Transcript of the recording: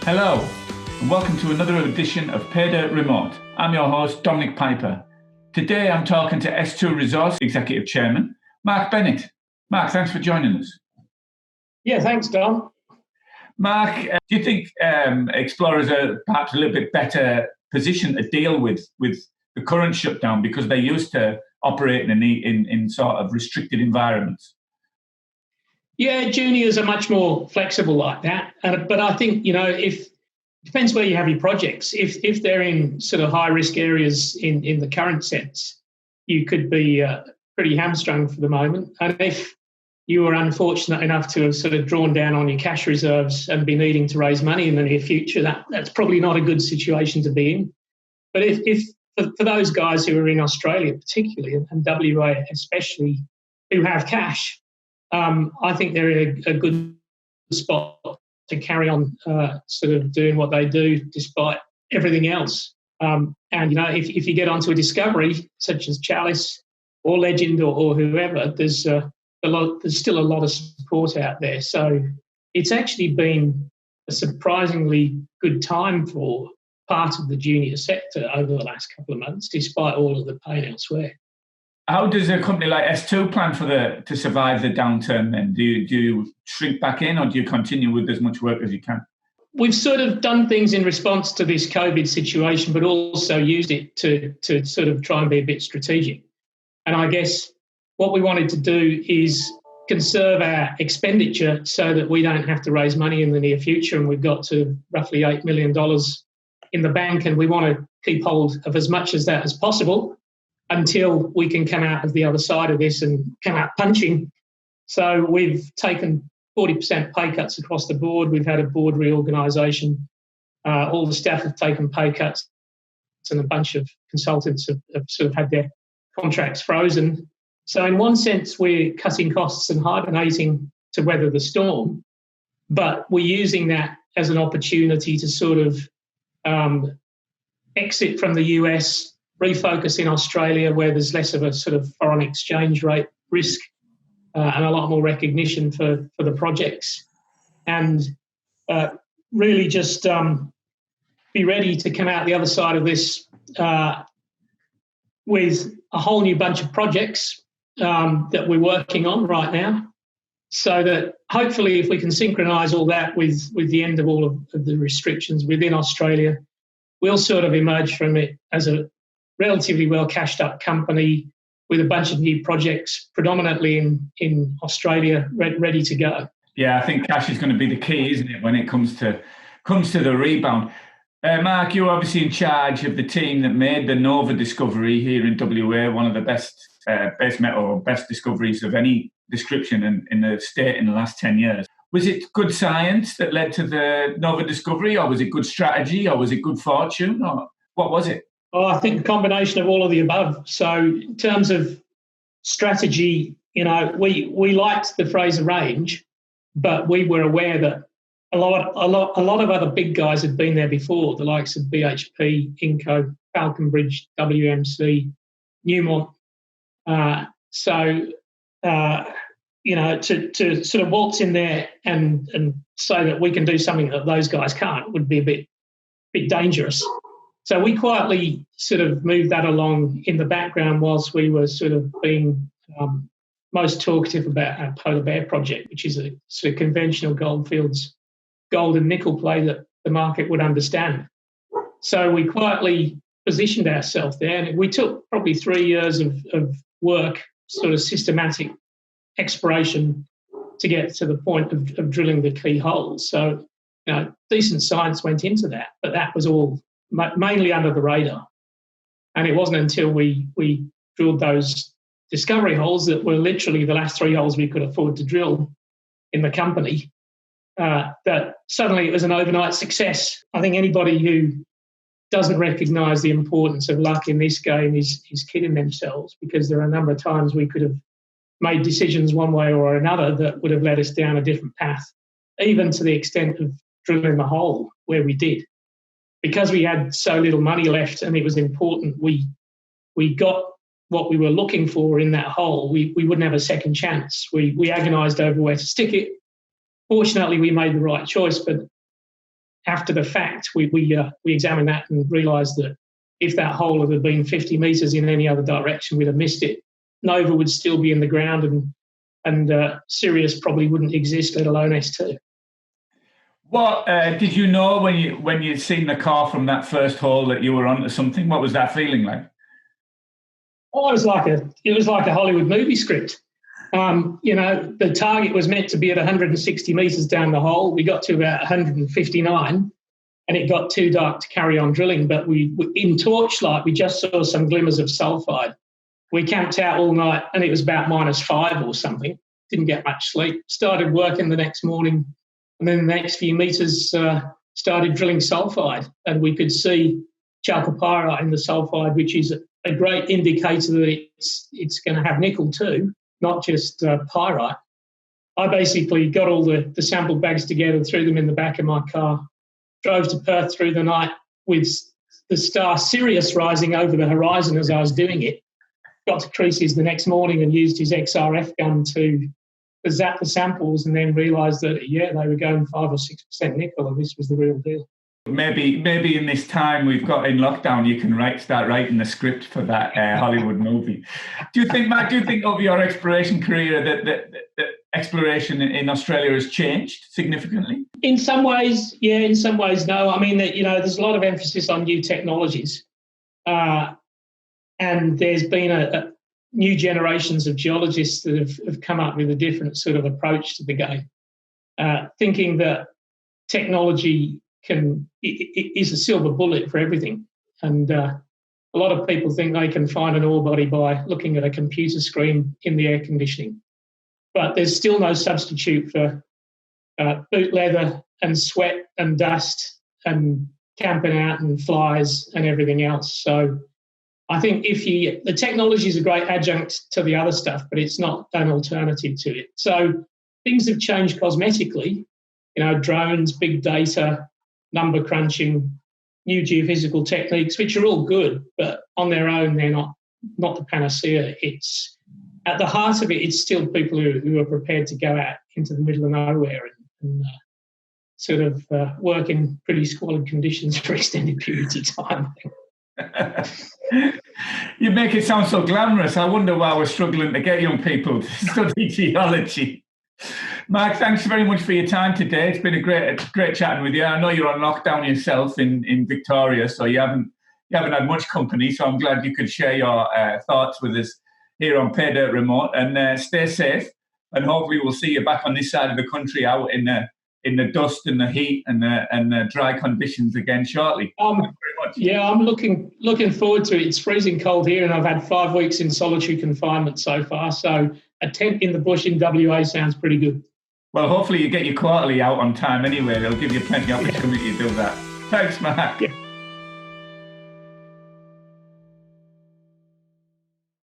Hello, and welcome to another edition of Paydirt Remote. I'm your host, Dominic Piper. Today I'm talking to S2 Resource Executive Chairman, Mark Bennett. Mark, thanks for joining us. Yeah, thanks, Dom. Mark, do you think explorers are perhaps a little bit better positioned to deal with the current shutdown because they're used to operating in sort of restricted environments? Yeah, juniors are much more flexible like that. But I think, if depends where you have your projects. If they're in sort of high risk areas in the current sense, you could be pretty hamstrung for the moment. And if you were unfortunate enough to have sort of drawn down on your cash reserves and be needing to raise money in the near future, that's probably not a good situation to be in. But if for those guys who are in Australia particularly and WA especially, who have cash, I think they're in a good spot to carry on sort of doing what they do despite everything else. And, if you get onto a discovery such as Chalice or Legend or whoever, there's still a lot of support out there. So it's actually been a surprisingly good time for part of the junior sector over the last couple of months, despite all of the pain elsewhere. How does a company like S2 plan to survive the downturn then? Do you shrink back in or do you continue with as much work as you can? We've sort of done things in response to this COVID situation, but also used it to sort of try and be a bit strategic. And I guess what we wanted to do is conserve our expenditure so that we don't have to raise money in the near future. And we've got to roughly $8 million in the bank, and we want to keep hold of as much as that as possible until we can come out of the other side of this and come out punching. So we've taken 40% pay cuts across the board. We've had a board reorganisation. All the staff have taken pay cuts, and a bunch of consultants have sort of had their contracts frozen. So in one sense, we're cutting costs and hibernating to weather the storm, but we're using that as an opportunity to sort of exit from the US, refocus in Australia where there's less of a sort of foreign exchange rate risk and a lot more recognition for the projects, and really just be ready to come out the other side of this with a whole new bunch of projects that we're working on right now, so that hopefully if we can synchronise all that with the end of all of the restrictions within Australia, we'll sort of emerge from it as a relatively well cashed up company with a bunch of new projects, predominantly in Australia, ready to go. Yeah, I think cash is going to be the key, isn't it, when it comes to the rebound. Mark, you're obviously in charge of the team that made the Nova discovery here in WA, one of the best base metal or best discoveries of any description in the state in the last 10 years. Was it good science that led to the Nova discovery, or was it good strategy, or was it good fortune, or what was it? Oh, I think a combination of all of the above. So in terms of strategy, we liked the Fraser Range, but we were aware that a lot of other big guys had been there before, the likes of BHP, Inco, Falconbridge, WMC, Newmont. To sort of waltz in there and say that we can do something that those guys can't would be a bit dangerous. So we quietly sort of moved that along in the background whilst we were sort of being most talkative about our Polar Bear project, which is a sort of conventional goldfields gold and nickel play that the market would understand. So we quietly positioned ourselves there, and we took probably 3 years of work, sort of systematic exploration to get to the point of drilling the key holes. So, decent science went into that, but that was all mainly under the radar. And it wasn't until we drilled those discovery holes that were literally the last 3 holes we could afford to drill in the company that suddenly it was an overnight success. I think anybody who doesn't recognise the importance of luck in this game is kidding themselves, because there are a number of times we could have made decisions one way or another that would have led us down a different path, even to the extent of drilling the hole where we did. Because we had so little money left and it was important we got what we were looking for in that hole, we wouldn't have a second chance. We agonised over where to stick it. Fortunately, we made the right choice, but after the fact, we examined that and realised that if that hole had been 50 metres in any other direction, we'd have missed it. Nova would still be in the ground, and Sirius probably wouldn't exist, let alone S2. What did you know when you seen the car from that first hole that you were onto something? What was that feeling like? Oh, it was like a Hollywood movie script. The target was meant to be at 160 metres down the hole. We got to about 159, and it got too dark to carry on drilling. But in torchlight, we just saw some glimmers of sulphide. We camped out all night, and it was about -5 or something. Didn't get much sleep. Started working the next morning, and then the next few metres started drilling sulphide, and we could see chalcopyrite in the sulphide, which is a great indicator that it's going to have nickel too, not just pyrite. I basically got all the sample bags together, threw them in the back of my car, drove to Perth through the night with the star Sirius rising over the horizon as I was doing it. Got to Creasy's the next morning and used his XRF gun to zap the samples, and then realised that, they were going 5 or 6% nickel, and this was the real deal. Maybe in this time we've got in lockdown, you can start writing the script for that Hollywood movie. Do you think, Mark, of your exploration career that exploration in Australia has changed significantly? In some ways, yeah. In some ways, no. I mean, there's a lot of emphasis on new technologies, and there's been a new generations of geologists that have come up with a different sort of approach to the game, thinking that technology is a silver bullet for everything. And a lot of people think they can find an ore body by looking at a computer screen in the air conditioning. But there's still no substitute for boot leather and sweat and dust and camping out and flies and everything else. So I think the technology is a great adjunct to the other stuff, but it's not an alternative to it. So things have changed cosmetically, drones, big data, number crunching, new geophysical techniques, which are all good, but on their own, they're not the panacea. It's at the heart of it, it's still people who are prepared to go out into the middle of nowhere and sort of work in pretty squalid conditions for extended periods of time. You make it sound so glamorous. I wonder why we're struggling to get young people to study geology. Mark, thanks very much for your time today. It's been a great chatting with you. I know you're on lockdown yourself in Victoria, so you haven't had much company. So I'm glad you could share your thoughts with us here on Paydirt Remote. And stay safe. And hopefully we'll see you back on this side of the country, out in the dust and the heat and the dry conditions again shortly. Yeah, I'm looking forward to it. It's freezing cold here, and I've had 5 weeks in solitary confinement so far. So a tent in the bush in WA sounds pretty good. Well, hopefully you get your quarterly out on time anyway. They'll give you plenty of opportunity to do that. Thanks, Mark. Yeah.